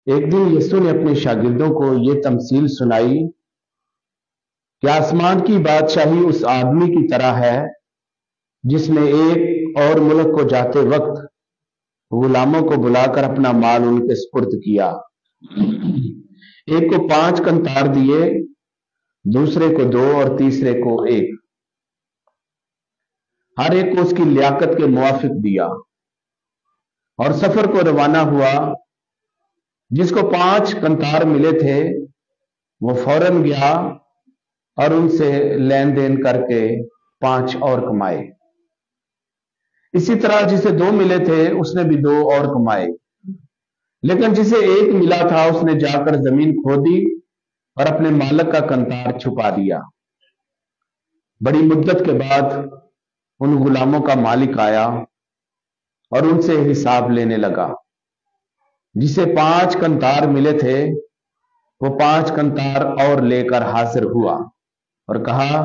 एक दिन यीशु ने अपने शागिर्दों को यह तमसील सुनाई कि आसमान की बादशाही उस आदमी की तरह है जिसने एक और मुल्क को जाते वक्त गुलामों को बुलाकर अपना माल उनके सुपुर्द किया। एक को 5 कंतार दिए, दूसरे को 2 और तीसरे को 1। हर एक को उसकी लियाकत के मुआफिक दिया और सफर को रवाना हुआ। जिसको 5 कंतार मिले थे वो फौरन गया और उनसे लेन देन करके 5 और कमाए। इसी तरह जिसे 2 मिले थे उसने भी 2 और कमाए। लेकिन जिसे 1 मिला था उसने जाकर जमीन खोदी और अपने मालिक का कंतार छुपा दिया। बड़ी मुद्दत के बाद उन गुलामों का मालिक आया और उनसे हिसाब लेने लगा। जिसे 5 कंतार मिले थे वो 5 कंतार और लेकर हाजिर हुआ और कहा,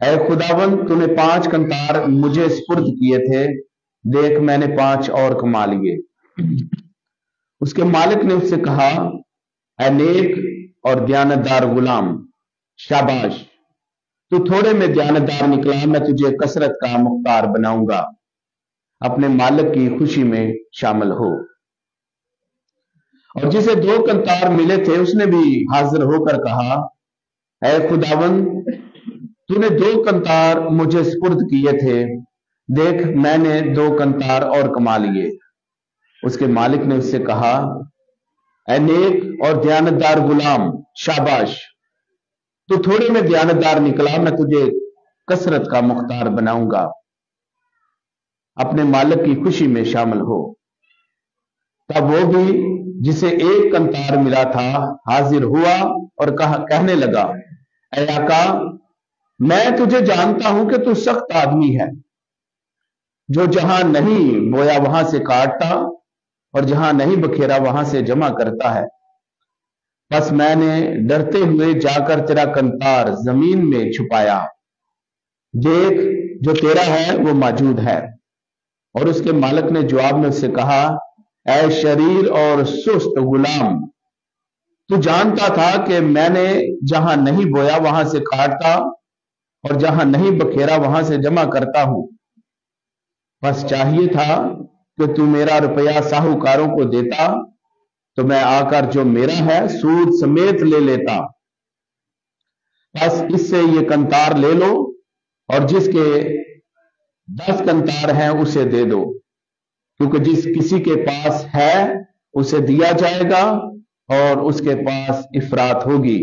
ऐ खुदावंद, तूने 5 कंतार मुझे सुपुर्द किए थे, देख मैंने 5 और कमा लिए। उसके मालिक ने उससे कहा, ऐ नेक और दयानतदार गुलाम, शाबाश, तू थोड़े में दयानतदार निकला, मैं तुझे कसरत का मुख्तार बनाऊंगा। अपने मालिक की खुशी में शामिल हो। और जिसे 2 कंतार मिले थे उसने भी हाजिर होकर कहा, ऐ खुदावंद, तूने 2 कंतार मुझे सुपुर्द किए थे, देख मैंने 2 कंतार और कमा लिए। उसके मालिक ने उससे कहा, ऐ नेक और दयानतदार गुलाम, शाबाश, तू थोड़े में दयानतदार निकला, मैं तुझे कसरत का मुख्तार बनाऊंगा। अपने मालिक की खुशी में शामिल हो। तब वो भी जिसे 1 कंतार मिला था हाजिर हुआ और कहने लगा, ऐ आका, मैं तुझे जानता हूं कि तू सख्त आदमी है, जो जहां नहीं बोया वहां से काटता और जहां नहीं बखेरा वहां से जमा करता है। बस मैंने डरते हुए जाकर तेरा कंतार जमीन में छुपाया। देख, जो तेरा है वो मौजूद है। और उसके मालिक ने जवाब में उससे कहा, ऐ शरीर और सुस्त गुलाम, तू जानता था कि मैंने जहां नहीं बोया वहां से काटता और जहां नहीं बखेरा वहां से जमा करता हूं। बस चाहिए था कि तू मेरा रुपया साहूकारों को देता, तो मैं आकर जो मेरा है सूद समेत ले लेता। बस इससे ये कंतार ले लो और जिसके 10 कंतार हैं उसे दे दो, क्योंकि जिस किसी के पास है उसे दिया जाएगा और उसके पास इफरात होगी,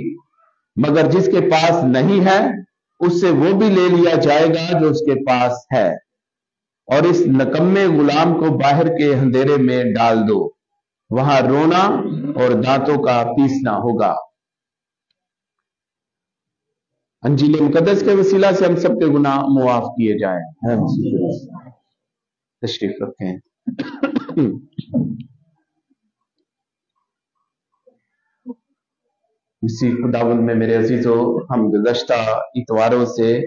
मगर जिसके पास नहीं है उससे वो भी ले लिया जाएगा जो उसके पास है। और इस नकम्मे गुलाम को बाहर के अंधेरे में डाल दो, वहां रोना और दांतों का पीसना होगा। अंजील मुकद्दस के वसीला से हम सबके गुनाह मुआफ किए जाएं। तशरीफ रखें। इसी खुदावंद में मेरे अजीजों, हम गुज़श्ता इतवारों से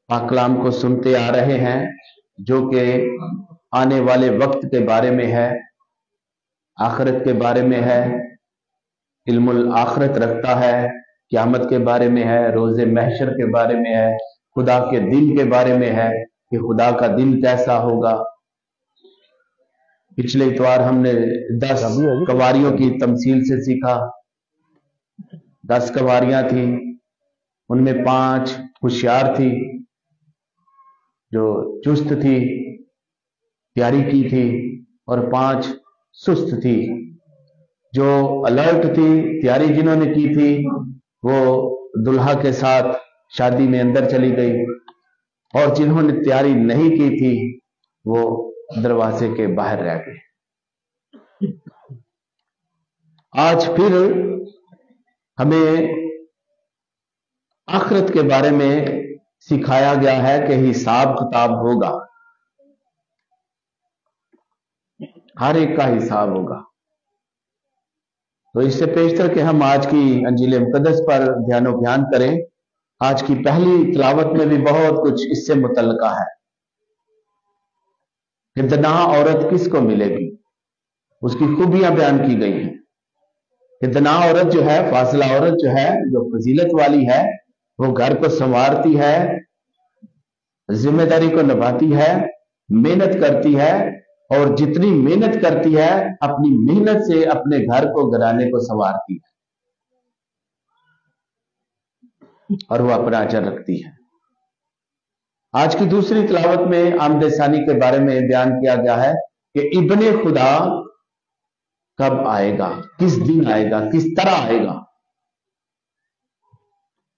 पाक कलाम को सुनते आ रहे हैं, जो कि आने वाले वक्त के बारे में है, आखिरत के बारे में है, इल्मुल आखिरत रखता है, क़यामत के बारे में है, रोज़े महशर के बारे में है, खुदा के दिन के बारे में है कि खुदा का दिन कैसा होगा। पिछले इतवार हमने 10 कवारियों की तमसील से सीखा। 10 कवारियां थी, उनमें 5 होशियार थी, जो चुस्त थी, तैयारी की थी, और 5 सुस्त थी, जो अलर्ट थी, तैयारी जिन्होंने की थी वो दुल्हा के साथ शादी में अंदर चली गई, और जिन्होंने तैयारी नहीं की थी वो दरवाजे के बाहर रह गए। आज फिर हमें आखिरत के बारे में सिखाया गया है कि हिसाब किताब होगा, हर एक का हिसाब होगा। तो इससे पेशतर कि हम आज की अंजील मुकद्दस पर ध्यानो बयान करें। आज की पहली तिलावत में भी बहुत कुछ इससे मुतल्लिका है। कि दनाह औरत किसको मिलेगी, उसकी खूबियां बयान की गई हैं कि दनाह औरत जो है, फासिला औरत जो है, जो फजीलत वाली है, वो घर को संवारती है, जिम्मेदारी को निभाती है, मेहनत करती है, और जितनी मेहनत करती है अपनी मेहनत से अपने घर को, घराने को संवारती है और वो अपना अजर रखती है। आज की दूसरी तिलावत में आमद सानी के बारे में बयान किया गया है कि इब्ने खुदा कब आएगा, किस दिन आएगा, किस तरह आएगा।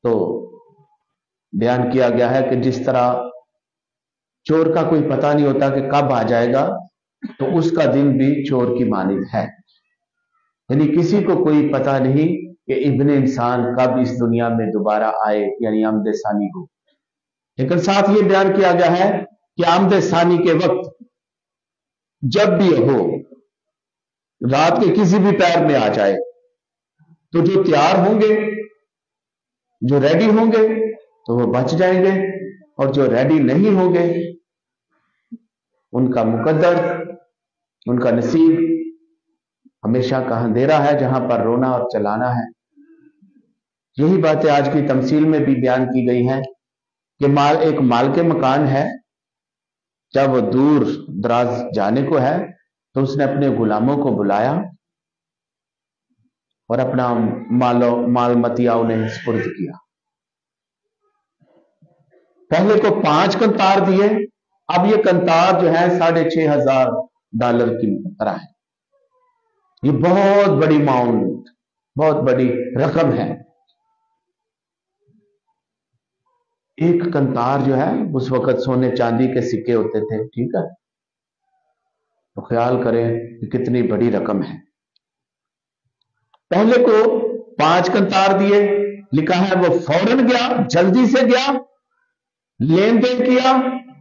तो बयान किया गया है कि जिस तरह चोर का कोई पता नहीं होता कि कब आ जाएगा, तो उसका दिन भी चोर की मानिंद है। यानी किसी को कोई पता नहीं कि इब्ने इंसान कब इस दुनिया में दोबारा आए, यानी आमद सानी को। लेकिन साथ ये बयान किया गया है कि आमद सानी के वक्त जब भी हो, रात के किसी भी पैर में आ जाए, तो जो तैयार होंगे, जो रेडी होंगे, तो वो बच जाएंगे, और जो रेडी नहीं होंगे उनका मुकद्दर, उनका नसीब हमेशा का अंधेरा है, जहां पर रोना और चलाना है। यही बातें आज की तमसील में भी बयान की गई हैं कि एक माल के मकान है, जब वो दूर दराज जाने को है तो उसने अपने गुलामों को बुलाया और अपना माल मतिया उन्हें सुपुर्द किया। पहले को 5 कंतार दिए, अब ये कंतार जो है $6,500 की तरह है। ये बहुत बड़ी अमाउंट, बहुत बड़ी रकम है। एक कंतार जो है, उस वक्त सोने चांदी के सिक्के होते थे, ठीक है, तो ख्याल करें कि कितनी बड़ी रकम है। पहले को 5 कंतार दिए, लिखा है वो फौरन गया, जल्दी से गया, लेन देन किया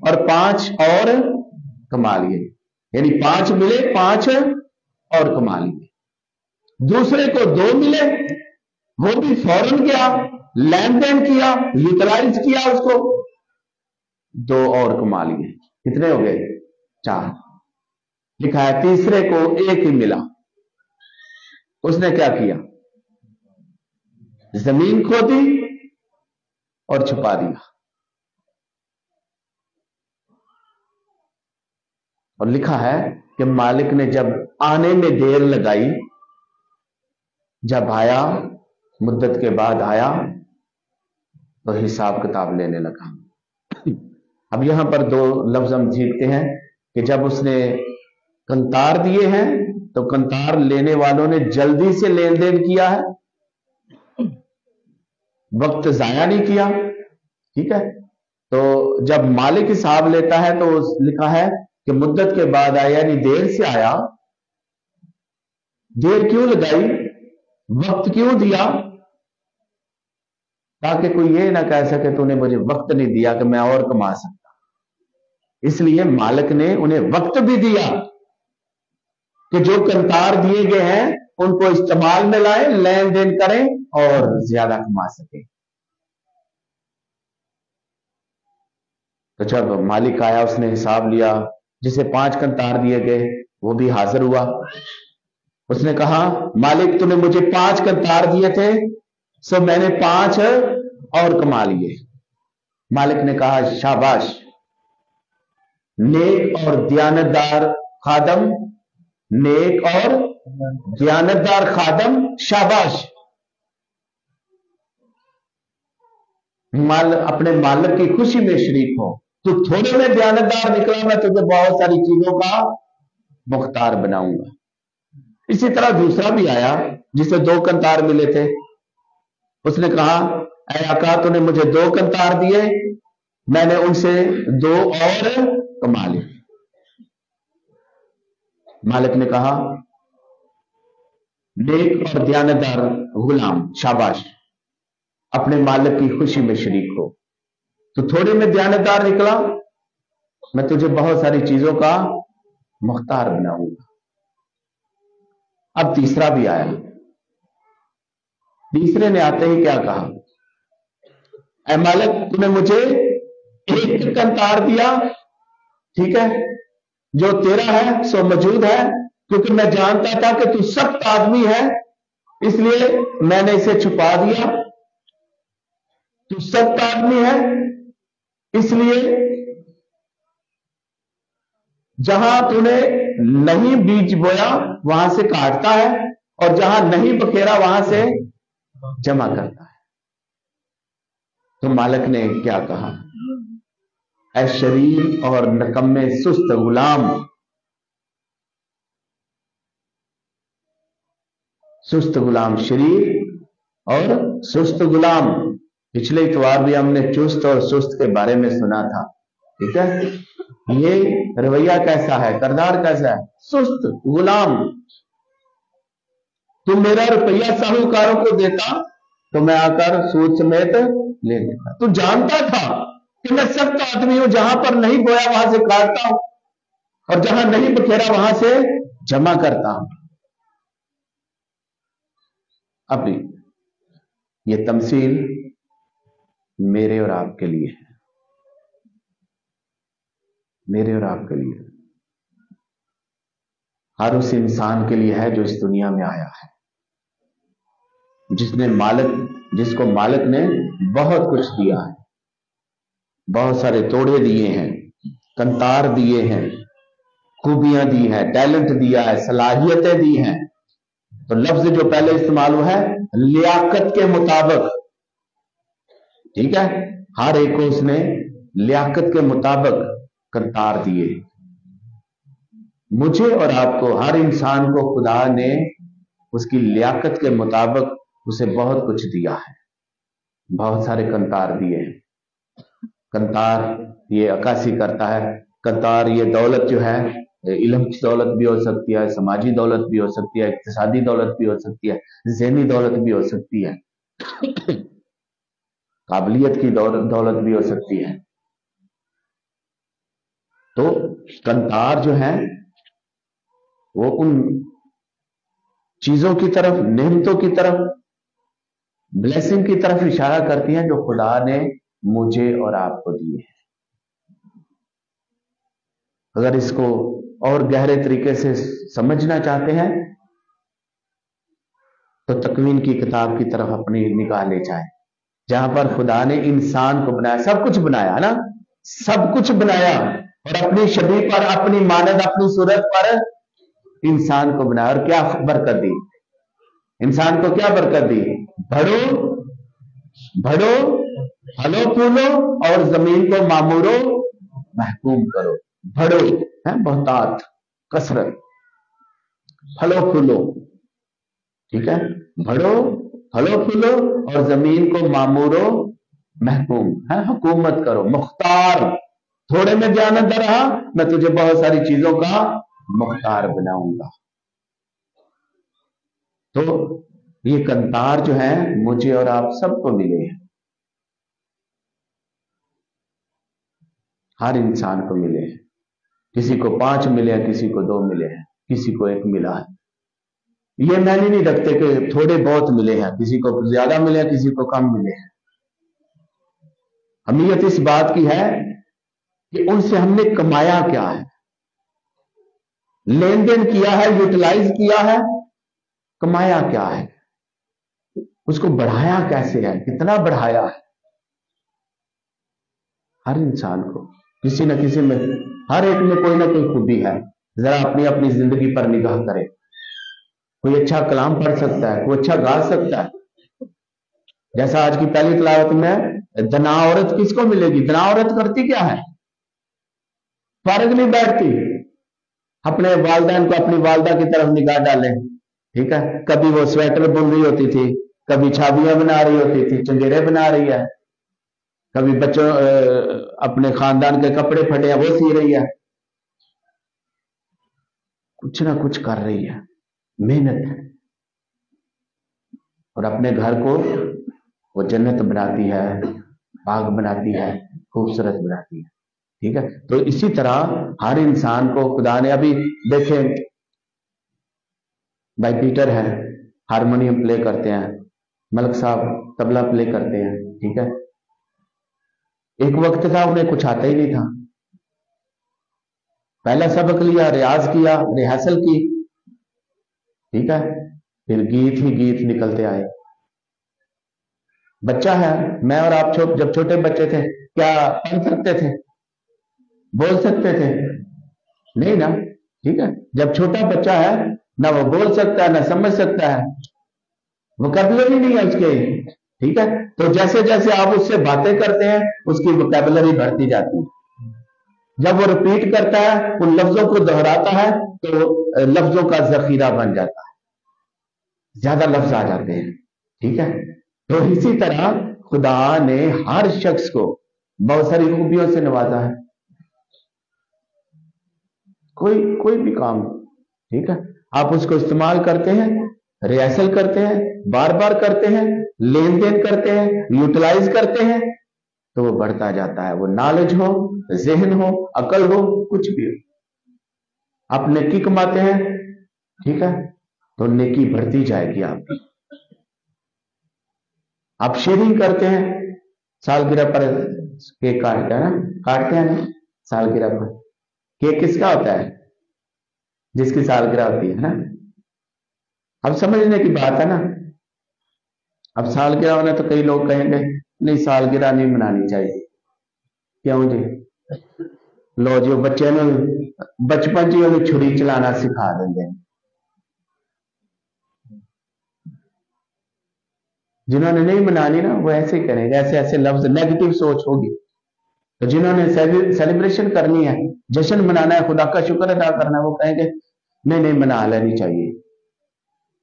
और 5 और कमा लिए, यानी 5 मिले, 5 और कमा लिए। दूसरे को 2 मिले, वो भी फौरन गया, लेन देन किया, यूटिलाइज किया उसको, 2 और कमा लिए। कितने हो गए? 4। लिखा है तीसरे को 1 ही मिला, उसने क्या किया? जमीन खोदी और छुपा दिया। और लिखा है कि मालिक ने जब आने में देर लगाई, जब आया, मुद्दत के बाद आया, तो हिसाब किताब लेने लगा। अब यहां पर 2 लफ्ज हम सीखते हैं कि जब उसने कंतार दिए हैं तो कंतार लेने वालों ने जल्दी से लेन देन किया है, वक्त जाया नहीं किया, ठीक है। तो जब मालिक हिसाब लेता है तो लिखा है कि मुद्दत के बाद आया, यानी देर से आया। देर क्यों लगाई, वक्त क्यों दिया? ताकि कोई ये ना कह सके तूने मुझे वक्त नहीं दिया कि मैं और कमा सकता। इसलिए मालिक ने उन्हें वक्त भी दिया कि जो कंतार दिए गए हैं उनको इस्तेमाल में लाए, लेन देन करें और ज्यादा कमा सके। तो जब मालिक आया, उसने हिसाब लिया, जिसे 5 कंतार दिए गए वो भी हाजिर हुआ। उसने कहा, मालिक तूने मुझे 5 कंतार दिए थे, सो मैंने 5 और कमा लिए। मालिक ने कहा, शाबाश, नेक और दियानतदार खादम, नेक और दियानतदार खादम, शाबाश। अपने मालिक की खुशी में शरीक हो। तू थोड़े में दियानतदार निकला, मैं तुझे बहुत सारी चीजों का मुख्तार बनाऊंगा। इसी तरह दूसरा भी आया जिसे 2 कंतार मिले थे। उसने कहा, ऐ आका तूने मुझे 2 कंतार दिए, मैंने उनसे 2 और कमा लिए। मालिक ने कहा, नेक और दियानतदार गुलाम, शाबाश, अपने मालिक की खुशी में शरीक हो। तो थोड़े में दियानतदार निकला, मैं तुझे बहुत सारी चीजों का मुख्तार बनाऊंगा। अब तीसरा भी आया। तीसरे ने आते ही क्या कहा, ऐ मालिक तूने मुझे 1 कंतार दिया, ठीक है, जो तेरा है सो मौजूद है, क्योंकि मैं जानता था कि तू सख्त आदमी है, इसलिए मैंने इसे छुपा दिया। तू सख्त आदमी है, इसलिए जहां तूने नहीं बीज बोया वहां से काटता है, और जहां नहीं बखेरा वहां से जमा करता है। तो मालिक ने क्या कहा, ऐ शरीर और नकम्मे सुस्त गुलाम, सुस्त गुलाम, शरीर और सुस्त गुलाम। पिछले इतवार भी हमने चुस्त और सुस्त के बारे में सुना था, ठीक है। ये रवैया कैसा है, किरदार कैसा है, सुस्त गुलाम। तू मेरा रुपया साहूकारों को देता तो मैं आकर सूद समेत ले लेता। तू जानता था कि मैं सख्त आदमी हूं, जहां पर नहीं बोया वहां से काटता हूं, और जहां नहीं बखेरा वहां से जमा करता हूं। अभी ये तमसील मेरे और आपके लिए है, मेरे और आपके लिए, हर उस इंसान के लिए है जो इस दुनिया में आया है, जिसको मालिक ने बहुत कुछ दिया है, बहुत सारे तोड़े दिए हैं, कंतार दिए हैं, खूबियां दी है, टैलेंट दिया है, सलाहियतें दी हैं। तो लफ्ज जो पहले इस्तेमाल हुआ है लियाकत के मुताबिक, ठीक है, हर एक को उसने लियाकत के मुताबिक कंतार दिए। मुझे और आपको, हर इंसान को खुदा ने उसकी लियाकत के मुताबिक उसे बहुत कुछ दिया है, बहुत सारे कंतार दिए हैं। कंतार ये अक्कासी करता है, कंतार ये दौलत जो है, इल्म की दौलत भी हो सकती है, समाजी दौलत भी हो सकती है, इक्तिसादी दौलत भी हो सकती है, ज़हनी दौलत भी हो सकती है, काबिलियत की दौलत भी हो सकती है। तो कंतार जो है वो उन चीजों की तरफ, नेमतों की तरफ, ब्लेसिंग की तरफ इशारा करती हैं जो खुदा ने मुझे और आपको दिए हैं। अगर इसको और गहरे तरीके से समझना चाहते हैं तो तकवीन की किताब की तरफ अपनी निगाह ले जाएं, जहां पर खुदा ने इंसान को बनाया, सब कुछ बनाया ना, सब कुछ बनाया, और अपनी शबीह पर, अपनी मानद, अपनी सूरत पर इंसान को बनाया। और क्या बरकत दी इंसान को, क्या बरकत दी, बढ़ो बढ़ो, फलो फूलो, और जमीन को मामूरो महकूम करो। बढ़ो है बहुतात, कसरत, फलो फूलो, ठीक है, बढ़ो, फलो फूलो, और जमीन को मामूरो महकूम है, हुकूमत करो। मुख्तार, थोड़े में जानत रहा, मैं तुझे बहुत सारी चीजों का मुख्तार बनाऊंगा। तो ये कंतार जो है मुझे और आप सबको मिले हैं, हर इंसान को मिले हैं। किसी को 5 मिले हैं, किसी को 2 मिले हैं, किसी को 1 मिला है। ये मैंने नहीं रखते कि थोड़े बहुत मिले हैं, किसी को ज्यादा मिले हैं, किसी को कम मिले हैं। अहमियत इस बात की है कि उनसे हमने कमाया क्या है, लेन देन किया है, यूटिलाइज किया है, कमाया क्या है, उसको बढ़ाया कैसे है, कितना बढ़ाया है। हर इंसान को किसी न किसी में, हर एक में कोई ना कोई खूबी है। जरा अपनी अपनी जिंदगी पर निगाह करें। कोई अच्छा कलाम पढ़ सकता है, कोई अच्छा गा सकता है। जैसा आज की पहली तिलावत में, दना औरत किसको मिलेगी, दना औरत करती क्या है, फारग नहीं बैठती, अपने वालिदैन को, अपनी वालदा की तरफ निगाह डालें, ठीक है। कभी वो स्वेटर बुन रही होती थी, कभी छाबियां बना रही होती थी, चंगेरे बना रही है, कभी बच्चों अपने खानदान के कपड़े फटे हैं वो सी रही है, कुछ ना कुछ कर रही है, मेहनत है, और अपने घर को वो जन्नत बनाती है, बाग बनाती है, खूबसूरत बनाती है, ठीक है। तो इसी तरह हर इंसान को खुदा ने, अभी देखें भाई पीटर है, हारमोनियम प्ले करते हैं, मलक साहब तबला प्ले करते हैं, ठीक है। एक वक्त था उन्हें कुछ आता ही नहीं था, पहला सबक लिया, रियाज किया, रिहर्सल की, ठीक है, फिर गीत ही गीत निकलते आए। बच्चा है, मैं और आप जब छोटे बच्चे थे क्या पढ़ सकते थे, बोल सकते थे? नहीं ना, ठीक है। जब छोटा बच्चा है ना वो बोल सकता है ना समझ सकता है, वोकैबुलरी नहीं है उसके, ठीक है। तो जैसे जैसे आप उससे बातें करते हैं उसकी वोकैबुलरी बढ़ती जाती है। जब वो रिपीट करता है, उन लफ्जों को दोहराता है, तो लफ्जों का जखीरा बन जाता है, ज्यादा लफ्ज आ जाते हैं, ठीक है। तो इसी तरह खुदा ने हर शख्स को बहुत सारी खूबियों से नवाजा है, कोई भी काम, ठीक है, आप उसको इस्तेमाल करते हैं, रिहर्सल करते हैं, बार बार करते हैं, लेन देन करते हैं, यूटिलाइज करते हैं, तो वो बढ़ता जाता है। वो नॉलेज हो, जहन हो, अकल हो, कुछ भी हो, आप नेकी कमाते हैं, ठीक है, तो नेकी बढ़ती जाएगी आपकी। आप शेयरिंग करते हैं, सालगिरह पर केक काटते हैं ना, काटते हैं ना सालगिरह पर। केक किसका होता है? जिसकी सालगिरह होती है ना। अब समझने की बात है ना। अब सालगिरह होना तो कई लोग कहेंगे नहीं सालगिरह नहीं मनानी चाहिए, क्यों जी? लो जो बच्चे ने बचपन जी उन्हें छुरी चलाना सिखा देंगे, जिन्होंने नहीं मनानी ना वो ऐसे ही करेंगे, ऐसे ऐसे लफ्ज, नेगेटिव सोच होगी। तो जिन्होंने सेलिब्रेशन करनी है, जश्न मनाना है, खुदा का शुक्र अदा करना है, वो कहेंगे नहीं नहीं मना लेनी चाहिए।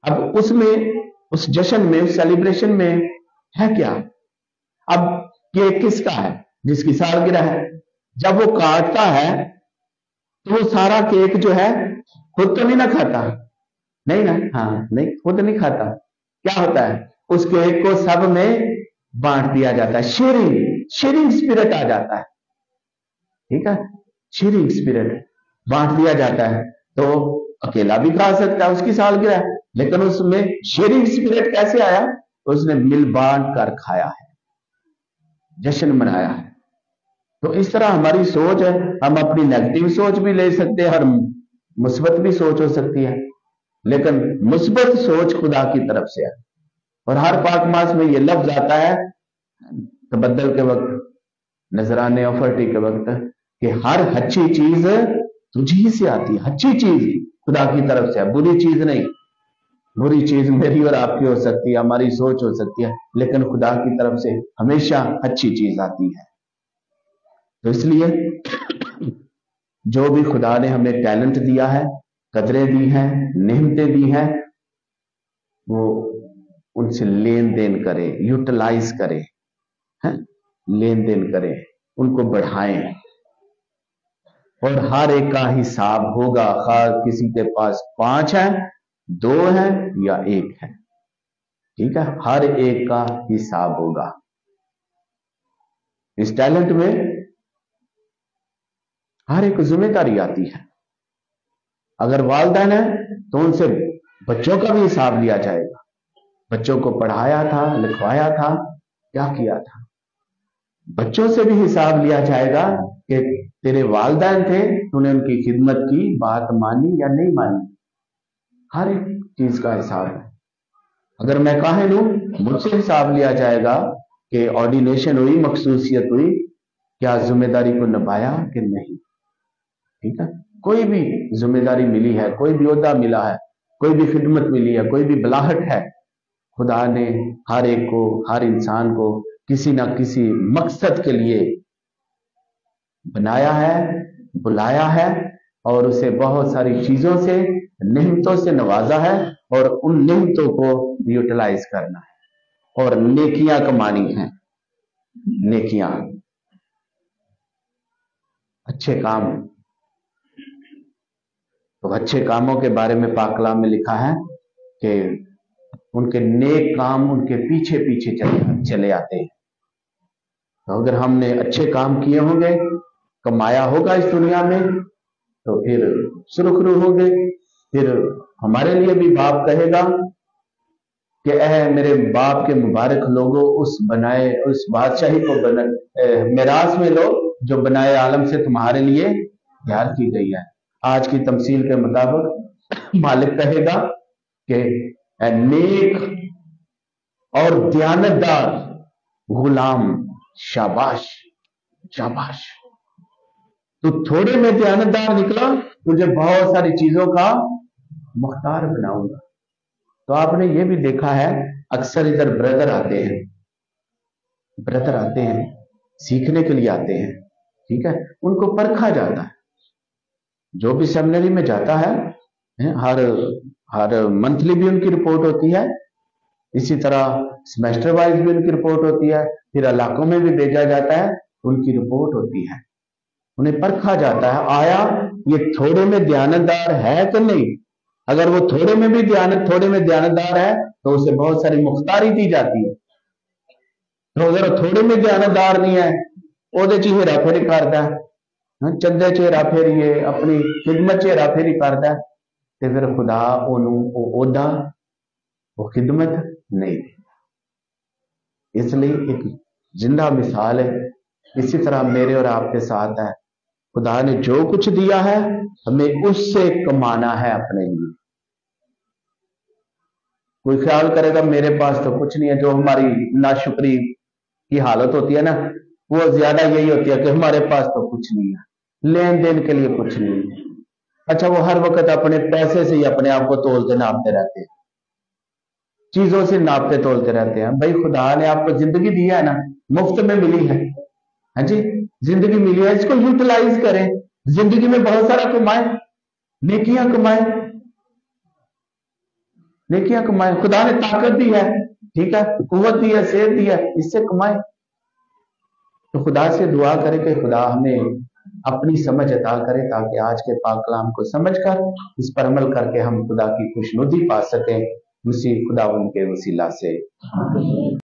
अब उसमें, उस जश्न में, उस सेलिब्रेशन में है क्या? अब केक किसका है? जिसकी सालगिरह है। जब वो काटता है तो वो सारा केक जो है खुद तो नहीं ना खाता, नहीं ना, हाँ नहीं, खुद नहीं खाता। क्या होता है? उस केक को सब में बांट दिया जाता है, शेयरिंग स्पिरिट आ जाता है, ठीक है, शेयरिंग स्पिरिट बांट दिया जाता है। तो अकेला भी खा सकता है, उसकी सालगिरह है, लेकिन उसमें शेयरिंग स्पिरिट कैसे आया? उसने मिल बांट कर खाया है, जश्न मनाया है। तो इस तरह हमारी सोच है, हम अपनी नेगेटिव सोच भी ले सकते हैं और मुस्बत भी सोच हो सकती है, लेकिन मुस्बत सोच खुदा की तरफ से है। और हर पाक मास में ये लफ्ज आता है तबद्दल के वक्त, नजराने ऑफर्टी के वक्त, कि हर अच्छी चीज तुझी से आती है, अच्छी चीज खुदा की तरफ से है, बुरी चीज नहीं। बुरी चीज मेरी और आपकी हो सकती है, हमारी सोच हो सकती है, लेकिन खुदा की तरफ से हमेशा अच्छी चीज आती है। तो इसलिए जो भी खुदा ने हमें टैलेंट दिया है, कदरें दी हैं, नेमतें दी हैं, वो उनसे लेन देन करें, यूटिलाइज करें, लेन देन करें, उनको बढ़ाएं, और हर एक का हिसाब होगा। खास किसी के पास 5 है, 2 है या 1 है, ठीक है, हर एक का हिसाब होगा। इस टैलेंट में हर एक जिम्मेदारी आती है। अगर वालिदैन है तो उनसे बच्चों का भी हिसाब लिया जाएगा, बच्चों को पढ़ाया था, लिखवाया था, क्या किया था। बच्चों से भी हिसाब लिया जाएगा कि तेरे वालिदैन थे, तूने उनकी खिदमत की, बात मानी या नहीं मानी, हर एक चीज का हिसाब है। अगर मैं काहिन हूं, मुझसे हिसाब लिया जाएगा कि ऑर्डिनेशन हुई, मखसूसियत हुई, क्या जिम्मेदारी को निभाया कि नहीं, ठीक है। कोई भी जिम्मेदारी मिली है, कोई भी ओहदा मिला है, कोई भी खिदमत मिली है, कोई भी बलाहट है, खुदा ने हर एक को, हर इंसान को किसी ना किसी मकसद के लिए बनाया है, बुलाया है, और उसे बहुत सारी चीजों से, नेमतों से नवाजा है, और उन नेमतों को यूटिलाइज करना है और नेकियां कमानी है। नेकियां, अच्छे काम। तो अच्छे कामों के बारे में पाक कलाम में लिखा है कि उनके नेक काम उनके पीछे पीछे चले आते हैं। तो अगर हमने अच्छे काम किए होंगे, कमाया होगा इस दुनिया में, तो फिर सुरखरू होंगे। फिर हमारे लिए भी बाप कहेगा कि मेरे बाप के मुबारक लोगों, उस बादशाही को मिरास में लो जो बनाए आलम से तुम्हारे लिए तैयार की गई है। आज की तमसील के मुताबिक मालिक कहेगा कि ए नेक और दयानतदार गुलाम, शाबाश शाबाश, तू थोड़े में दयानतदार निकला, तुझे बहुत सारी चीजों का मुख्तार बनाऊंगा। तो आपने ये भी देखा है, अक्सर इधर ब्रदर आते हैं, सीखने के लिए आते हैं, ठीक है, उनको परखा जाता है। जो भी सेमिनरी में जाता है, हर मंथली भी उनकी रिपोर्ट होती है, इसी तरह सेमेस्टर वाइज भी उनकी रिपोर्ट होती है, फिर इलाकों में भी भेजा जाता है, उनकी रिपोर्ट होती है, उन्हें परखा जाता है, आया ये थोड़े में दयानतदार है कि नहीं। अगर वो थोड़े में दयानतदार है तो उसे बहुत सारी मुख्तारी दी जाती है। तो अगर थोड़े में दयानतदार नहीं है, ओदे च हेरा फेरी करता है, चंदे च हेरा फेरी, अपनी खिदमत च हेरा फेरी करता है, तो फिर खुदा ओनू ओदा वो खिदमत नहीं देता। इसलिए एक जिंदा मिसाल है, इसी तरह मेरे और आपके साथ है, खुदा ने जो कुछ दिया है हमें उससे कमाना है अपने लिए। कोई ख्याल करेगा मेरे पास तो कुछ नहीं है, जो हमारी नाशुक्री की हालत होती है ना, वो ज्यादा यही होती है कि हमारे पास तो कुछ नहीं है, लेन देन के लिए कुछ नहीं है। अच्छा, वो हर वक्त अपने पैसे से ही अपने आप को तोलते नापते रहते हैं, चीजों से नापते तोलते रहते हैं। भाई खुदा ने आपको जिंदगी दी है ना, मुफ्त में मिली है, हाँ जी, जिंदगी मिली है, इसको यूटिलाइज करें, जिंदगी में बहुत सारा कमाए, नेकियां कमाए। खुदा ने ताकत दी है, ठीक है, कुव्वत दी है, सेहत दी है, इससे कमाए। तो खुदा से दुआ करें कि खुदा हमें अपनी समझ अता करे, ताकि आज के पाक कलाम को समझकर इस पर अमल करके हम खुदा की खुशनुदी पा सकें, मसीह खुदावंद के वसीला से।